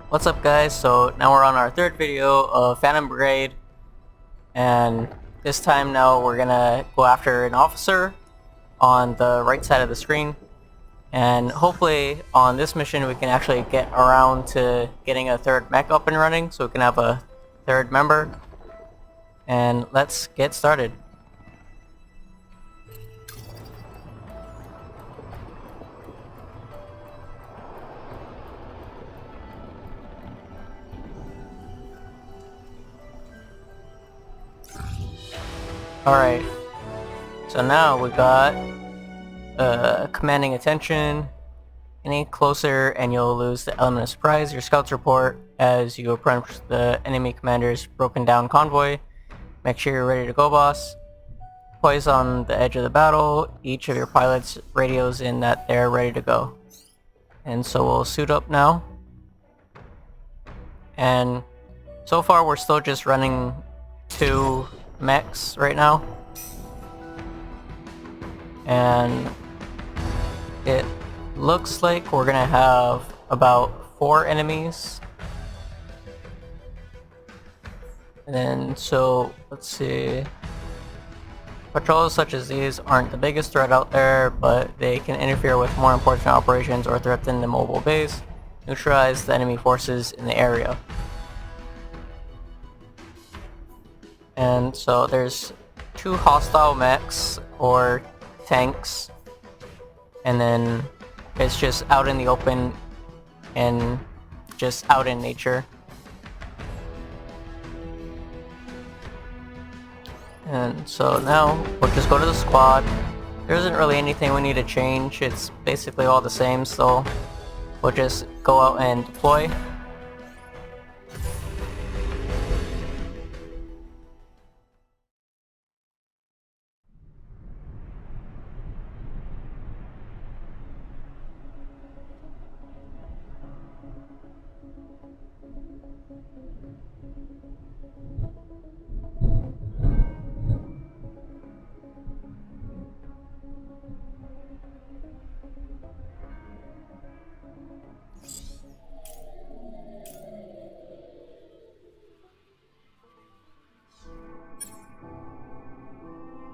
What's up guys? So now we're on our third video of Phantom Brigade, and this time now we're gonna go after an officer on the right side of the screen, and hopefully on this mission we can actually get around to getting a third mech up and running so we can have a third member. And let's get started. Alright, so now we got commanding attention. Any closer and you'll lose the element of surprise. Your scouts report as you approach the enemy commander's broken down convoy. Make sure you're ready to go, boss. Poise on the edge of the battle. Each of your pilots radios in that they're ready to go. And so we'll suit up now. And so far we're still just running 2 mechs right now. And it looks like we're gonna have about 4 enemies. And then, so let's see. Patrols such as these aren't the biggest threat out there, but they can interfere with more important operations or threaten the mobile base. Neutralize the enemy forces in the area. And so there's 2 hostile mechs or tanks, and then it's just out in the open and just out in nature. And so now we'll just go to the squad. There isn't really anything we need to change. It's basically all the same, so we'll just go out and deploy.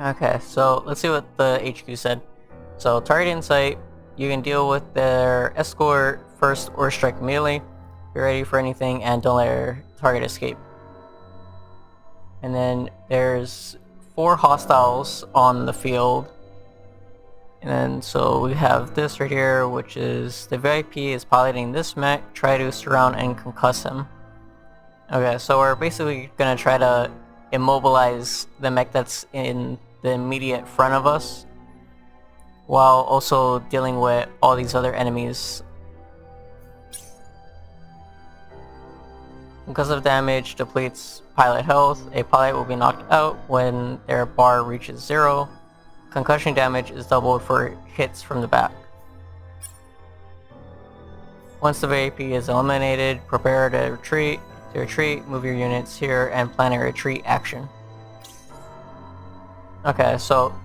Okay, so let's see what the HQ said. So, target in sight, you can deal with their escort first or strike melee. Be ready for anything and don't let your target escape. And then there's 4 hostiles on the field. And then so we have this right here, which is the VIP is piloting this mech, try to surround and concuss him. Okay, so we're basically gonna try to immobilize the mech that's in the immediate front of us, while also dealing with all these other enemies. Because of damage depletes pilot health, a pilot will be knocked out when their bar reaches 0. Concussion damage is doubled for hits from the back. Once the VIP is eliminated, prepare to retreat. To retreat, move your units here and plan a retreat action. Okay, so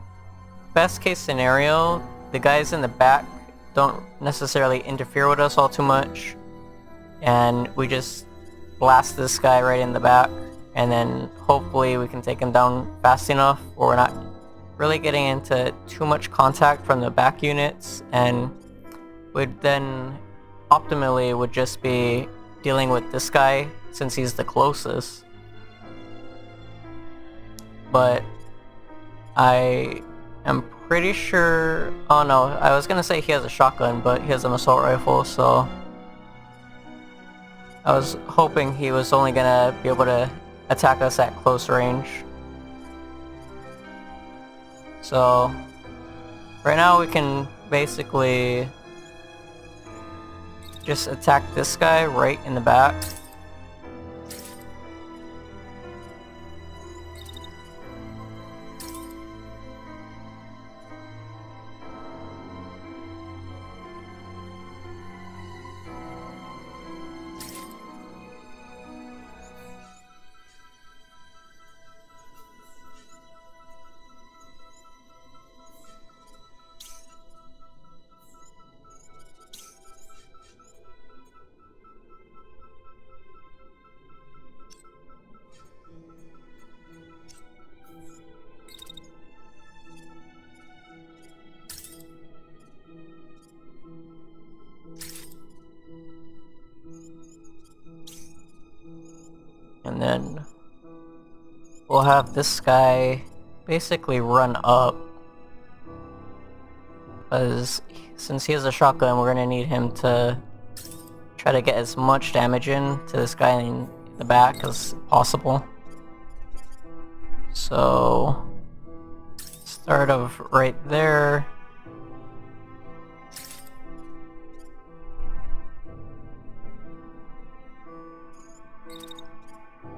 best case scenario, the guys in the back don't necessarily interfere with us all too much, and we just blast this guy right in the back, and then hopefully we can take him down fast enough or we're not really getting into too much contact from the back units, and would then optimally would just be dealing with this guy since he's the closest. But I am pretty sure, oh no, I was gonna say he has a shotgun, but he has an assault rifle, so I was hoping he was only gonna be able to attack us at close range. So right now we can basically just attack this guy right in the back. And then we'll have this guy basically run up. Because since he has a shotgun, we're gonna need him to try to get as much damage in to this guy in the back as possible. So, start of right there.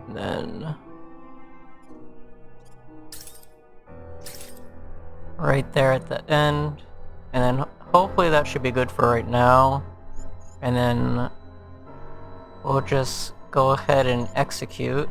And then right there at the end. And then hopefully that should be good for right now. And then we'll just go ahead and execute.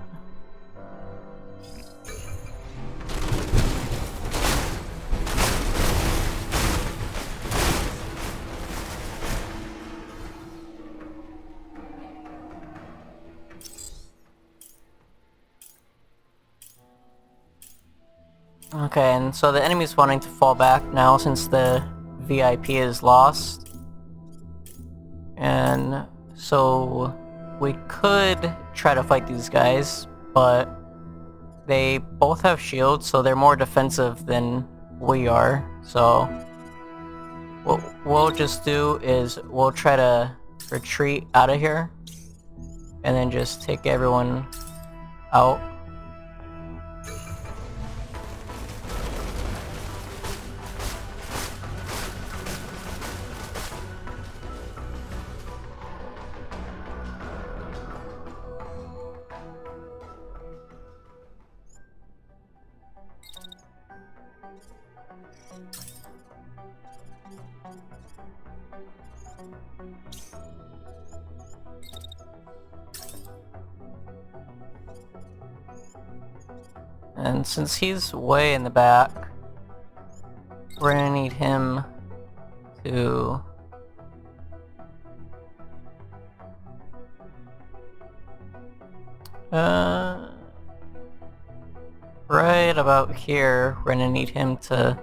Okay, and so the enemy's wanting to fall back now since the VIP is lost. And so we could try to fight these guys, but they both have shields, so they're more defensive than we are. So what we'll just do is we'll try to retreat out of here and then just take everyone out. And since he's way in the back, we're gonna need him to right about here, we're gonna need him to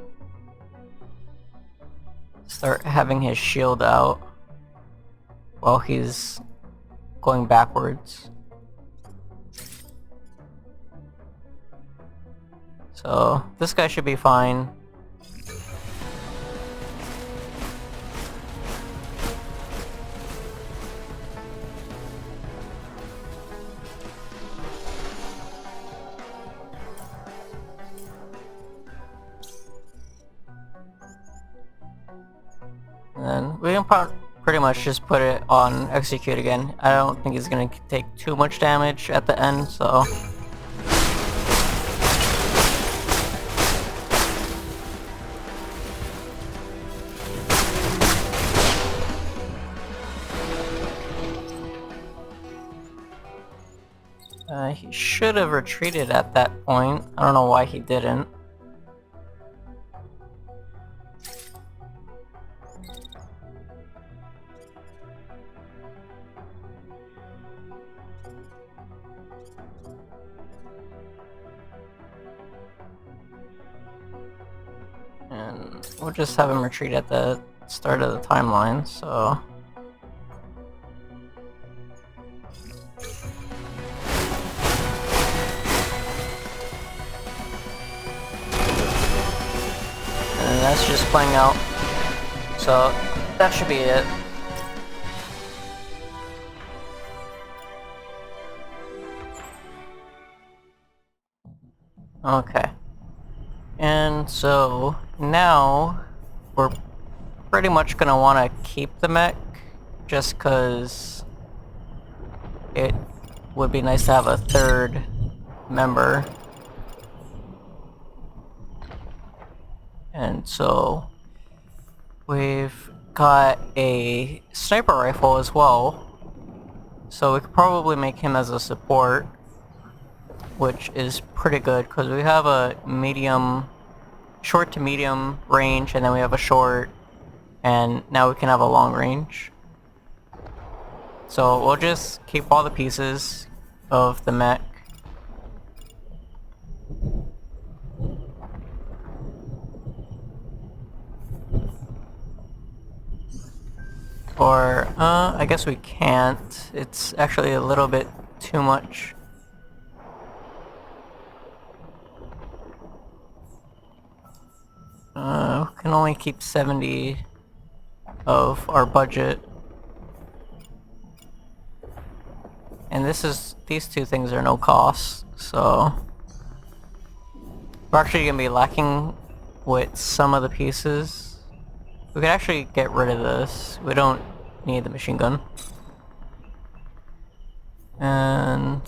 start having his shield out while he's going backwards. So this guy should be fine. And then we can pretty much just put it on execute again. I don't think he's gonna take too much damage at the end, so. He should have retreated at that point. I don't know why he didn't. And we'll just have him retreat at the start of the timeline, so. And that's just playing out. So that should be it. Okay. And so now we're pretty much gonna want to keep the mech just because it would be nice to have a third member. And so we've got a sniper rifle as well, so we could probably make him as a support, which is pretty good because we have a short to medium range, and then we have a short, and now we can have a long range. So we'll just keep all the pieces of the mech. Or, I guess we can't. It's actually a little bit too much We can only keep 70 of our budget. And these two things are no cost, so we're actually gonna be lacking with some of the pieces. We could actually get rid of this. We don't need the machine gun. And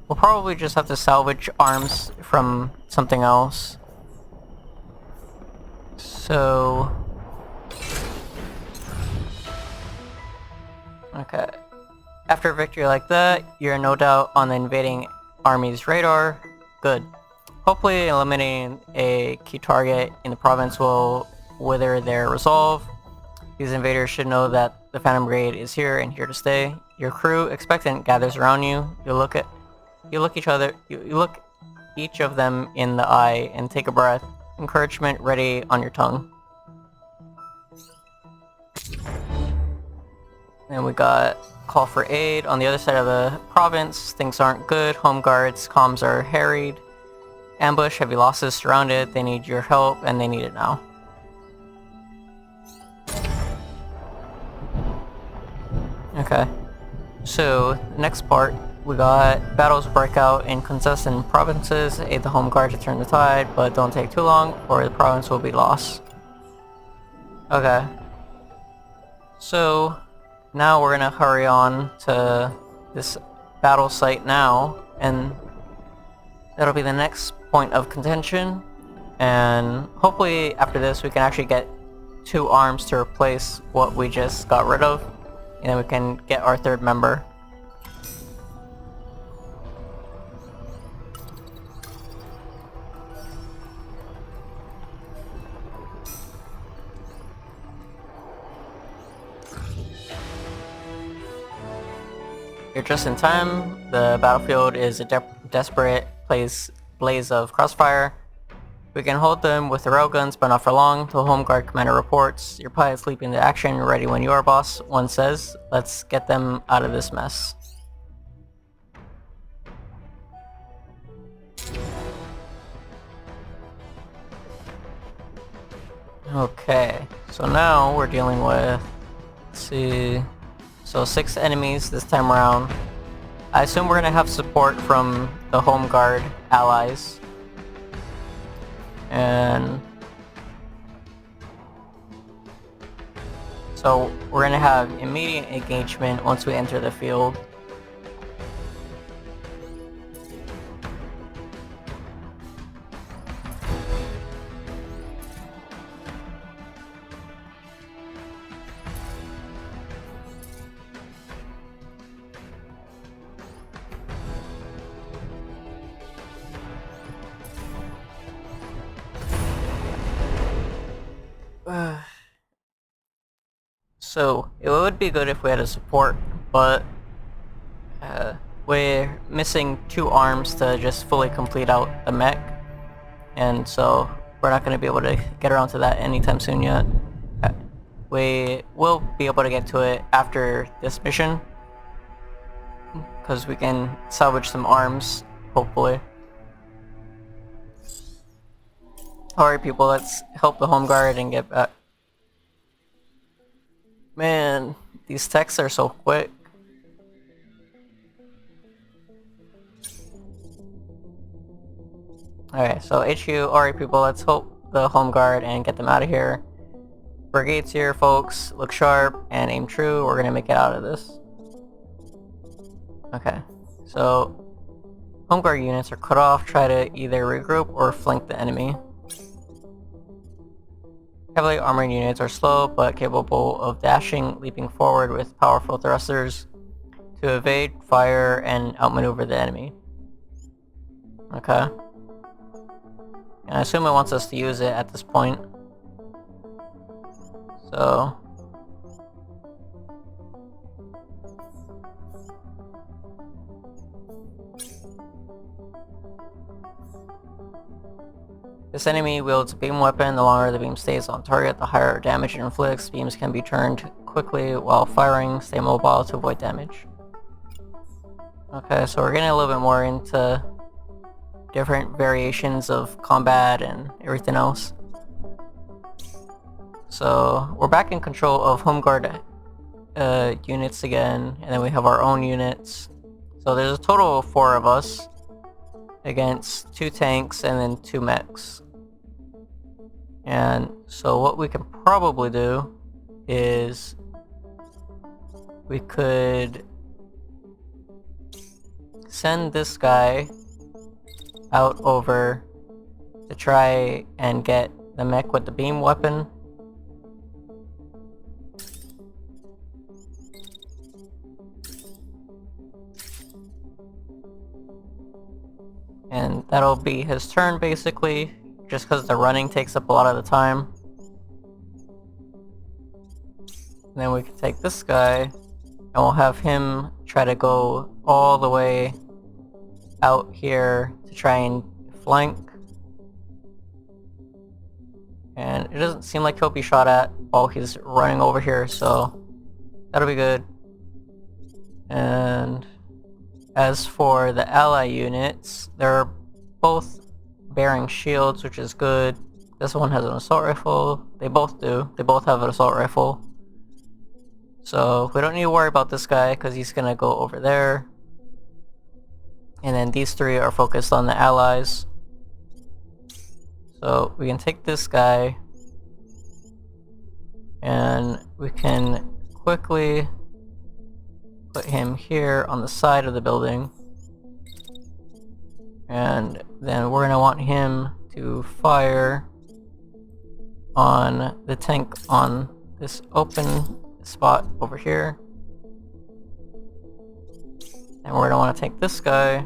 we'll probably just have to salvage arms from something else. So okay. After a victory like that, you're no doubt on the invading army's radar. Good. Hopefully eliminating a key target in the province will wither their resolve. These invaders should know that the Phantom Brigade is here and here to stay. Your crew, expectant, gathers around you. You look each of them in the eye and take a breath. Encouragement ready on your tongue. Then we got call for aid. On the other side of the province, things aren't good. Home guards, comms are harried. Ambush, heavy losses, surrounded. They need your help, and they need it now. Okay. So, next part, we got battles break out in contestant provinces. Aid the home guard to turn the tide, but don't take too long, or the province will be lost. Okay. So, now we're gonna hurry on to this battle site now, and that'll be the next point of contention. And hopefully after this we can actually get 2 arms to replace what we just got rid of, and then we can get our 3rd member. You're just in time. The battlefield is a desperate blaze of crossfire. We can hold them with the railguns, but not for long. The home guard commander reports. Your pilot's leaping into action, ready when you are, boss. One says, let's get them out of this mess. Okay, so now we're dealing with, let's see, so 6 enemies this time around. I assume we're gonna have support from the home guard allies. And so we're gonna have immediate engagement once we enter the field. So it would be good if we had a support, but we're missing 2 arms to just fully complete out the mech, and so we're not going to be able to get around to that anytime soon yet. We will be able to get to it after this mission, because we can salvage some arms, hopefully. Alright people, let's help the home guard and get back. Man, these texts are so quick. Okay, so HQ, alright people, let's help the home guard and get them out of here. Brigade's here, folks. Look sharp and aim true. We're gonna make it out of this. Okay, so home guard units are cut off. Try to either regroup or flank the enemy. Heavily armored units are slow, but capable of dashing, leaping forward with powerful thrusters to evade, fire, and outmaneuver the enemy. Okay. And I assume it wants us to use it at this point. So This enemy wields a beam weapon. The longer the beam stays on target, the higher damage it inflicts. Beams can be turned quickly while firing. Stay mobile to avoid damage. Okay, so we're getting a little bit more into different variations of combat and everything else. So we're back in control of Home Guard units again, and then we have our own units. So there's a total of 4 of us against 2 tanks and then 2 mechs. And so what we can probably do is we could send this guy out over to try and get the mech with the beam weapon. And that'll be his turn basically, just because the running takes up a lot of the time. And then we can take this guy and we'll have him try to go all the way out here to try and flank. And it doesn't seem like he'll be shot at while he's running over here, so that'll be good. And as for the ally units, they're both bearing shields, which is good. This one has an assault rifle. They both do. They both have an assault rifle. So we don't need to worry about this guy because he's gonna go over there. And then these 3 are focused on the allies. So we can take this guy and we can quickly put him here on the side of the building. And then we're gonna want him to fire on the tank on this open spot over here. And we're gonna want to take this guy.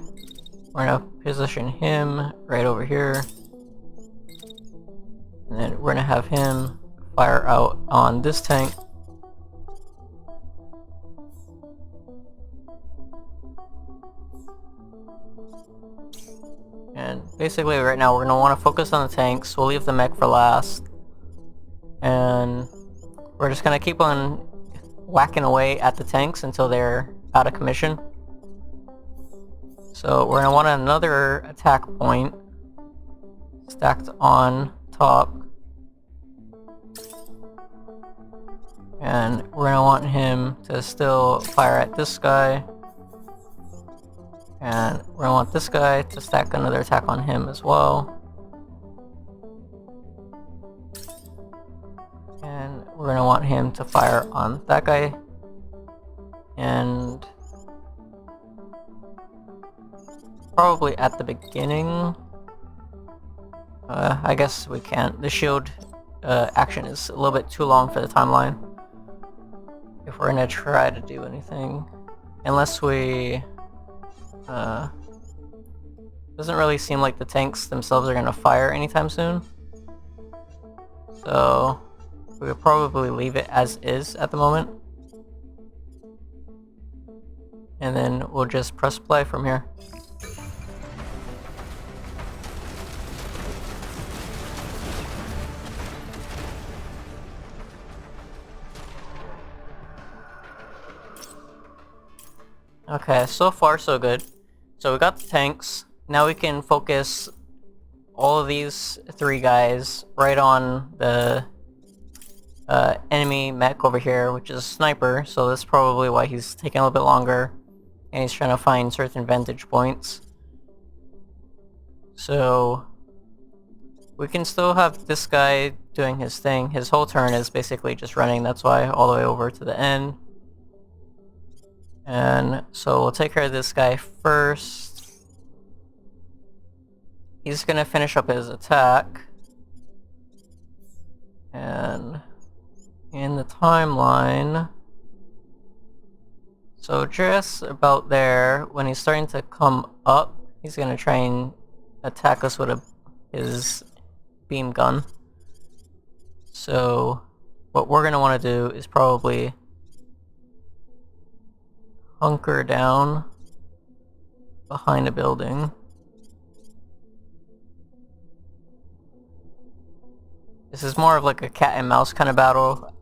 We're gonna position him right over here. And then we're gonna have him fire out on this tank. And basically right now we're gonna want to focus on the tanks. We'll leave the mech for last. And we're just gonna keep on whacking away at the tanks until they're out of commission. So we're gonna want another attack point stacked on top. And we're gonna want him to still fire at this guy. And we're gonna want this guy to stack another attack on him as well. And we're gonna want him to fire on that guy. And probably at the beginning. I guess we can't. The shield action is a little bit too long for the timeline if we're gonna try to do anything. Unless we... doesn't really seem like the tanks themselves are gonna fire anytime soon. So we would probably leave it as is at the moment. And then we'll just press play from here. Okay, so far so good. So we got the tanks. Now we can focus all of these 3 guys right on the enemy mech over here, which is a sniper. So that's probably why he's taking a little bit longer. And he's trying to find certain vantage points. So we can still have this guy doing his thing. His whole turn is basically just running. That's why all the way over to the end. And so we'll take care of this guy first. He's gonna finish up his attack. And in the timeline, so just about there, when he's starting to come up, he's gonna try and attack us with his beam gun. So what we're gonna want to do is probably hunker down behind a building. This is more of like a cat and mouse kind of battle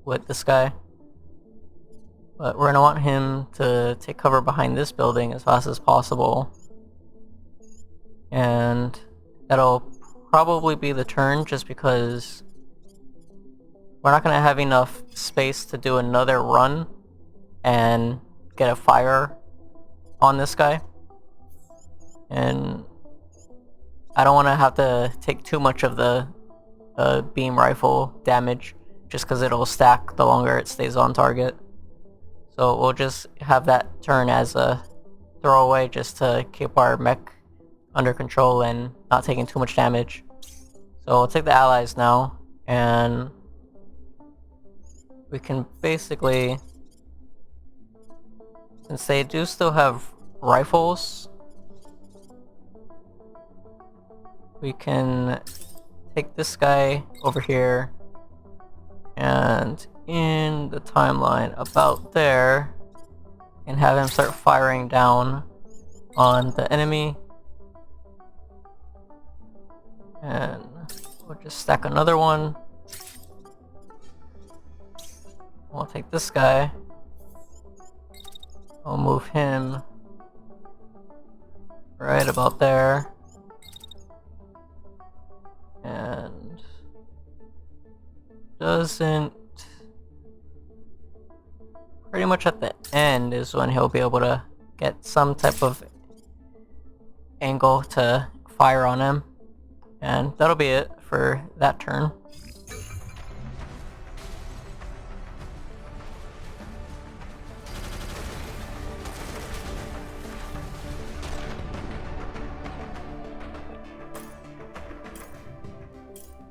with this guy. But we're gonna want him to take cover behind this building as fast as possible. And that'll probably be the turn, just because we're not gonna have enough space to do another run and get a fire on this guy. And I don't want to have to take too much of the beam rifle damage, just because it'll stack the longer it stays on target. So we'll just have that turn as a throwaway, just to keep our mech under control and not taking too much damage. So we'll take the allies now, and we can basically, since they do still have rifles, we can take this guy over here, and in the timeline about there, and have him start firing down on the enemy. And we'll just stack another one. We'll take this guy. We'll move him right about there. And doesn't... Pretty much at the end is when he'll be able to get some type of angle to fire on him. And that'll be it for that turn.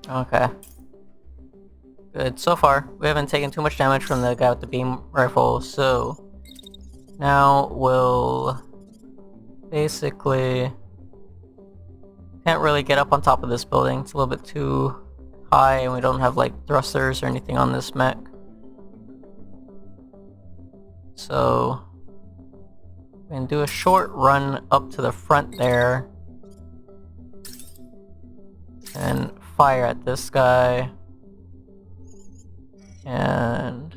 Okay. Good. So far, we haven't taken too much damage from the guy with the beam rifle, so now we'll basically... Can't really get up on top of this building. It's a little bit too high, and we don't have like thrusters or anything on this mech. So we can do a short run up to the front there and fire at this guy. And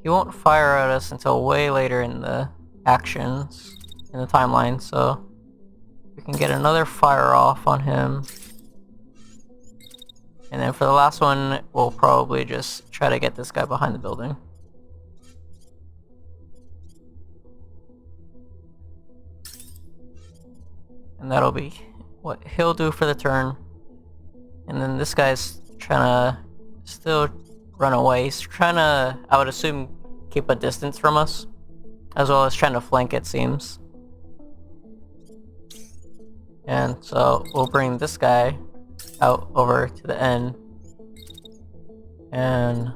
he won't fire at us until way later in the actions, in the timeline, so we can get another fire off on him. And then for the last one, we'll probably just try to get this guy behind the building. And that'll be what he'll do for the turn. And then this guy's trying to still run away. He's trying to, I would assume, keep a distance from us, as well as trying to flank, it seems. And so we'll bring this guy out over to the end, and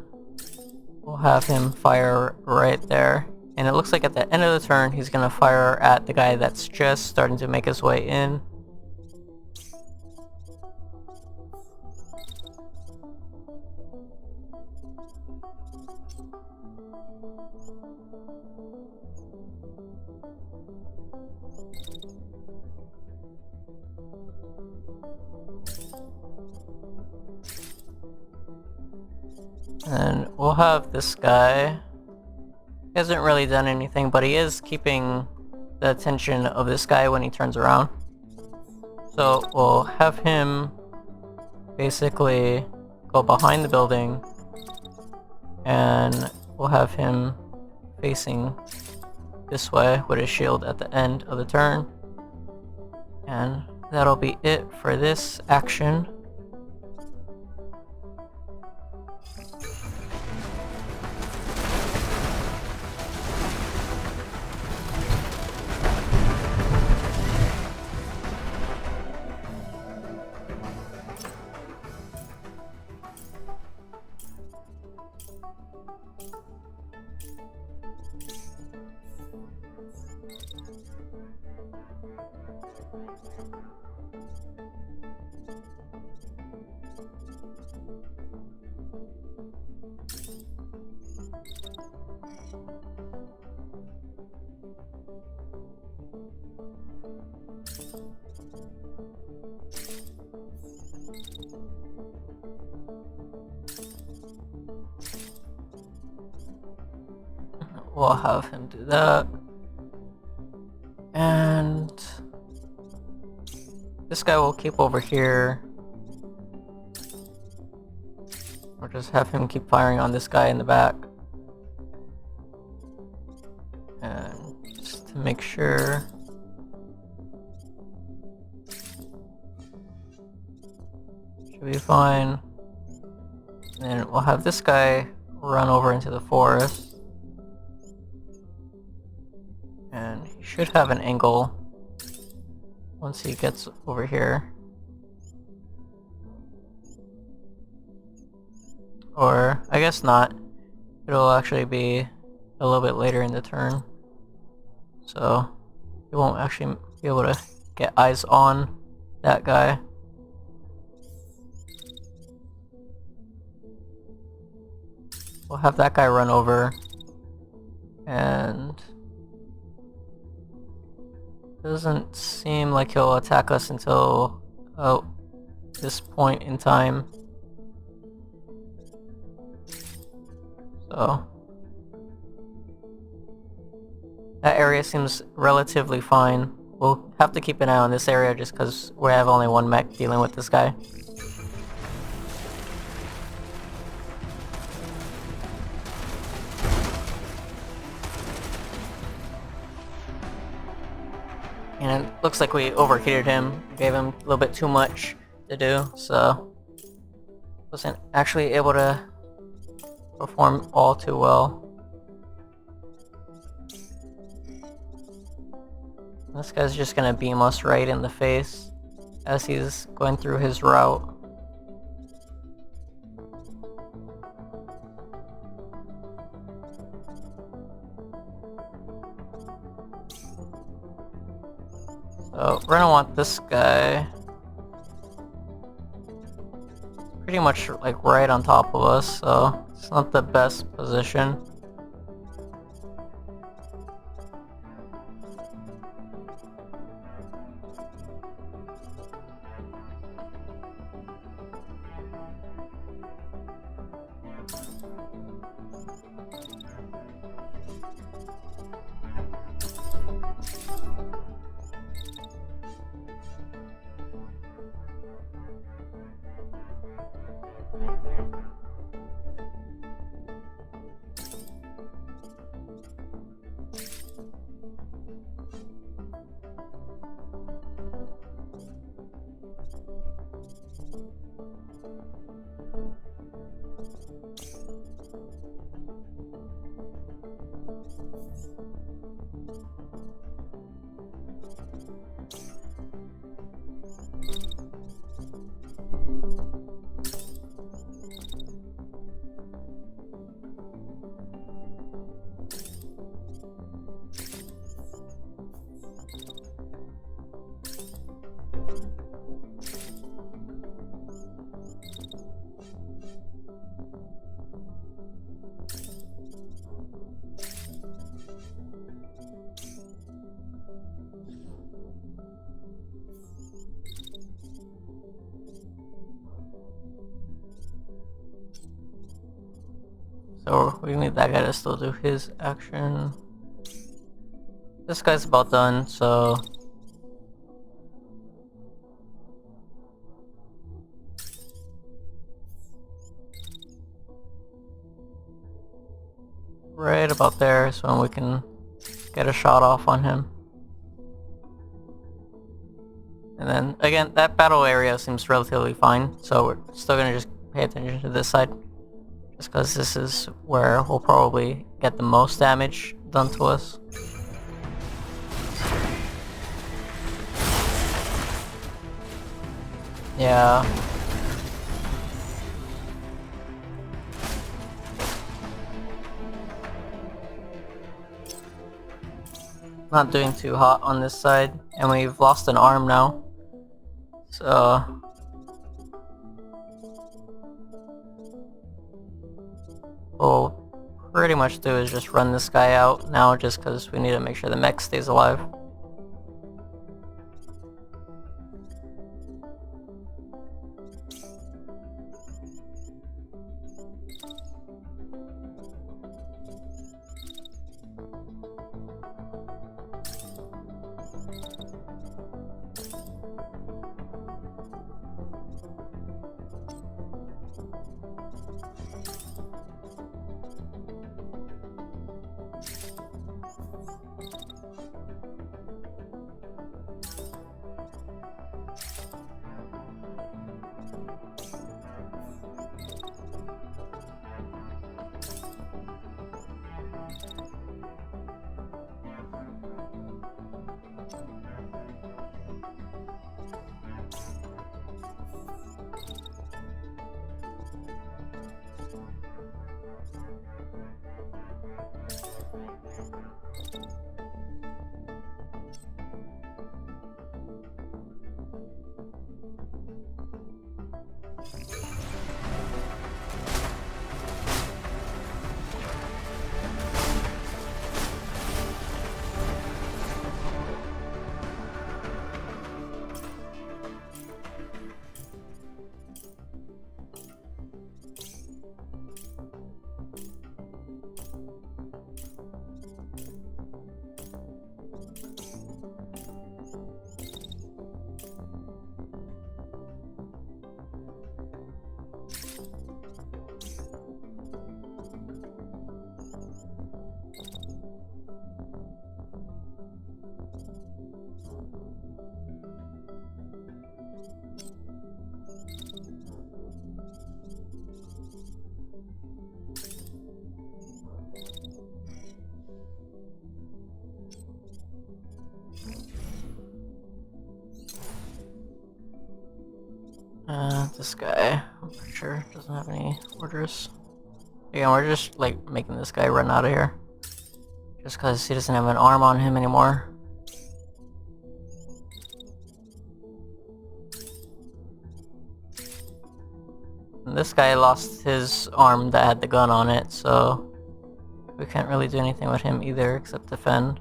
we'll have him fire right there. And it looks like at the end of the turn, he's gonna fire at the guy that's just starting to make his way in. And we'll have this guy. He hasn't really done anything, but he is keeping the attention of this guy when he turns around. So we'll have him basically go behind the building, and we'll have him facing this way with his shield at the end of the turn. And that'll be it for this action. we'll have him do that. And this guy will keep over here. Or just have him keep firing on this guy in the back. And just to make sure. Should be fine. And we'll have this guy run over into the forest. And he should have an angle once he gets over here. Or, I guess not. It'll actually be a little bit later in the turn. So, you won't actually be able to get eyes on that guy. We'll have that guy run over. And doesn't seem like he'll attack us until this point in time. So that area seems relatively fine. We'll have to keep an eye on this area just because we have only one mech dealing with this guy. And it looks like we overheated him, gave him a little bit too much to do, so wasn't actually able to perform all too well. This guy's just gonna beam us right in the face as he's going through his route. So we're gonna want this guy pretty much like right on top of us, so it's not the best position. So we need that guy to still do his action. This guy's about done, so right about there is when we can get a shot off on him. And then again, that battle area seems relatively fine, so we're still gonna just pay attention to this side. Just because this is where we'll probably get the most damage done to us. Yeah. Not doing too hot on this side, and we've lost an arm now. So we'll pretty much do is just run this guy out now, just because we need to make sure the mech stays alive. This guy, I'm pretty sure doesn't have any orders. Again, we're just like making this guy run out of here. Just because he doesn't have an arm on him anymore. And this guy lost his arm that had the gun on it, so we can't really do anything with him either except defend.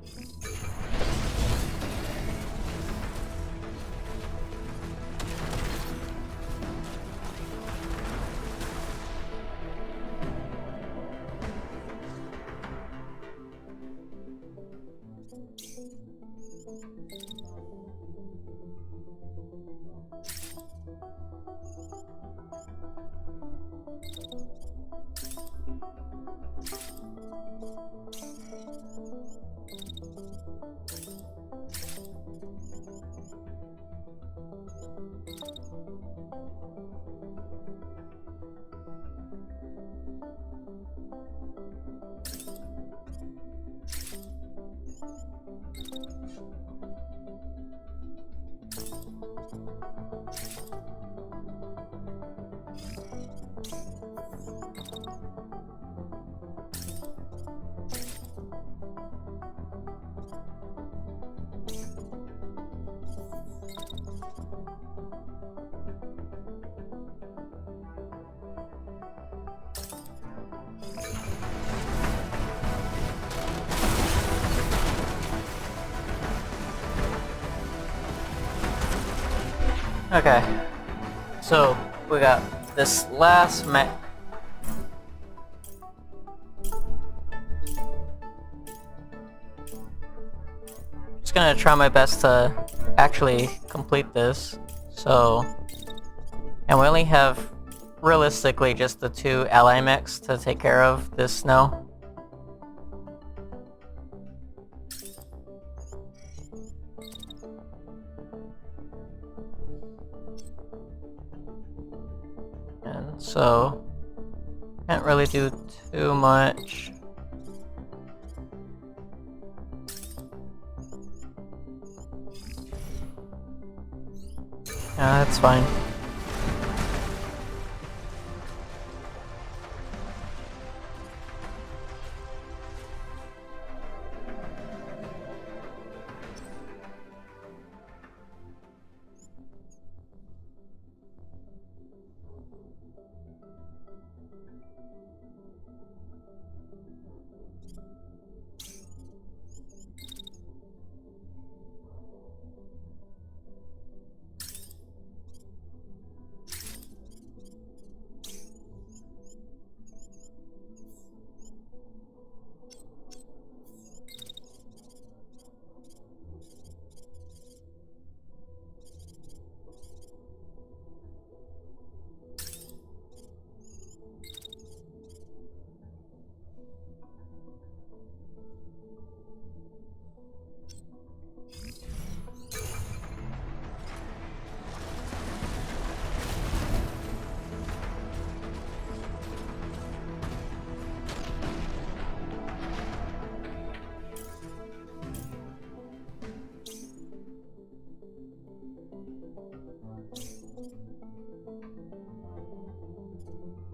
Okay, so we got this last mech. Just gonna try my best to actually complete this. So, and we only have realistically just the 2 ally mechs to take care of this snow. And so, can't really do too much. Yeah, that's fine.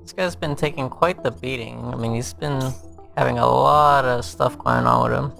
This guy's been taking quite the beating. I mean, he's been having a lot of stuff going on with him.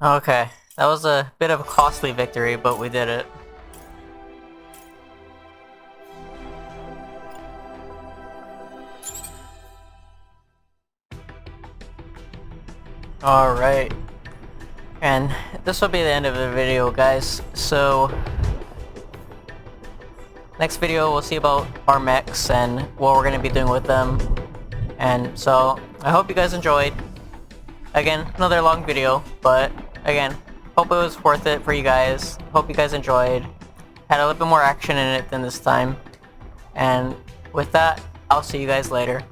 Okay, that was a bit of a costly victory, but we did it. Alright. And this will be the end of the video, guys. So, next video we'll see about our mechs and what we're going to be doing with them. And so, I hope you guys enjoyed. Again, another long video, but again, hope it was worth it for you guys. Hope you guys enjoyed. Had a little bit more action in it than this time. And with that, I'll see you guys later.